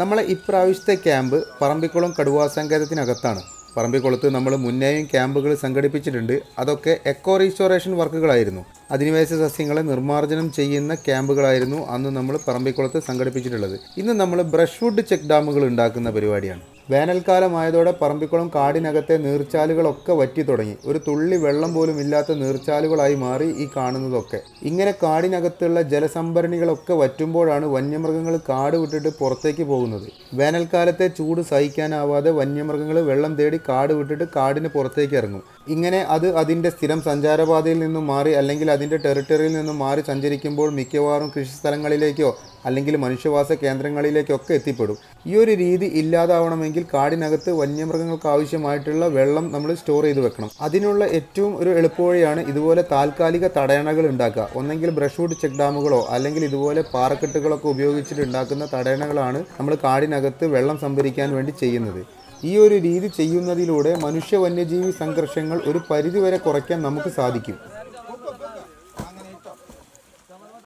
നമ്മളെ ഇപ്രാവശ്യത്തെ ക്യാമ്പ് പറമ്പിക്കുളം കടുവാ സങ്കേതത്തിനകത്താണ്. പറമ്പിക്കുളത്ത് നമ്മൾ മുന്നേയും ക്യാമ്പുകൾ സംഘടിപ്പിച്ചിട്ടുണ്ട്. അതൊക്കെ എക്കോ റീസ്റ്റോറേഷൻ വർക്കുകളായിരുന്നു. അധിനിവേശ സസ്യങ്ങളെ നിർമ്മാർജ്ജനം ചെയ്യുന്ന ക്യാമ്പുകളായിരുന്നു അന്ന് നമ്മൾ പറമ്പിക്കുളത്ത് സംഘടിപ്പിച്ചിട്ടുള്ളത്. ഇന്ന് നമ്മൾ ബ്രഷ്വുഡ് ചെക്ക് ഡാമുകൾ ഉണ്ടാക്കുന്ന പരിപാടിയാണ്. വേനൽക്കാലമായതോടെ പറമ്പിക്കുളം കാടിനകത്തെ നീർച്ചാലുകളൊക്കെ വറ്റി തുടങ്ങി. ഒരു തുള്ളി വെള്ളം പോലും ഇല്ലാത്ത നീർച്ചാലുകളായി മാറി ഈ കാണുന്നതൊക്കെ. ഇങ്ങനെ കാടിനകത്തുള്ള ജലസംഭരണികളൊക്കെ വറ്റുമ്പോഴാണ് വന്യമൃഗങ്ങൾ കാട് വിട്ടിട്ട് പുറത്തേക്ക് പോകുന്നത്. വേനൽക്കാലത്തെ ചൂട് സഹിക്കാനാവാതെ വന്യമൃഗങ്ങൾ വെള്ളം തേടി കാട് വിട്ടിട്ട് കാടിന് പുറത്തേക്ക് ഇറങ്ങും. ഇങ്ങനെ അത് അതിൻ്റെ സ്ഥിരം സഞ്ചാരപാതയിൽ നിന്നും മാറി അല്ലെങ്കിൽ അതിൻ്റെ ടെറിട്ടറിയിൽ നിന്നും മാറി സഞ്ചരിക്കുമ്പോൾ മിക്കവാറും കൃഷിസ്ഥലങ്ങളിലേക്കോ അല്ലെങ്കിൽ മനുഷ്യവാസ കേന്ദ്രങ്ങളിലേക്കൊക്കെ എത്തിപ്പെടും. ഈ ഒരു രീതി ഇല്ലാതാവണമെങ്കിൽ കാടിനകത്ത് വന്യമൃഗങ്ങൾക്ക് ആവശ്യമായിട്ടുള്ള വെള്ളം നമ്മൾ സ്റ്റോർ ചെയ്ത് വെക്കണം. അതിനുള്ള ഏറ്റവും ഒരു എളുപ്പവഴിയാണ് ഇതുപോലെ താൽക്കാലിക തടയണകൾ ഉണ്ടാക്കുക. ഒന്നെങ്കിൽ ബ്രഷ്വുഡ് ചെക്ക് ഡാമുകളോ അല്ലെങ്കിൽ ഇതുപോലെ പാറക്കെട്ടുകളൊക്കെ ഉപയോഗിച്ചിട്ട് ഉണ്ടാക്കുന്ന തടയണകളാണ് നമ്മൾ കാടിനകത്ത് വെള്ളം സംഭരിക്കാൻ വേണ്ടി ചെയ്യുന്നത്. ഈ ഒരു രീതി ചെയ്യുന്നതിലൂടെ മനുഷ്യ വന്യജീവി സംഘർഷങ്ങൾ ഒരു പരിധിവരെ കുറയ്ക്കാൻ നമുക്ക് സാധിക്കും.